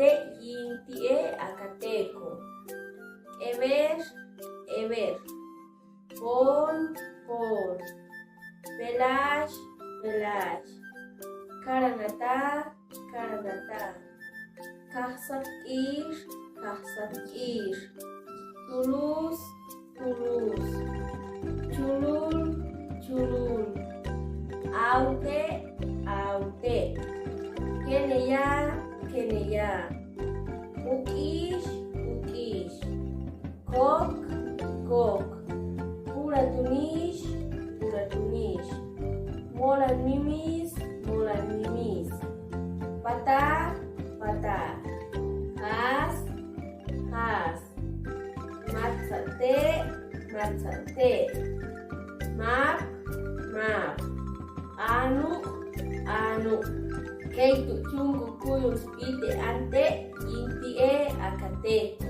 ante yintie akateco. Ever, ever. Pon, pon. Velash, velash. Karanata, karanata. Kahsak ir. Tulus, tulus. Chulul, chulul. Aute, aute. Keneya, keneya. Ukish, ukish. Kok, kok. Puratunish, puratunish. Molan mimis, molan mimis. Pata, pata. Has, has. Matsate, matsate. Map, map. Anu, anu. Keitu chungu kuyus ite ante intie akate.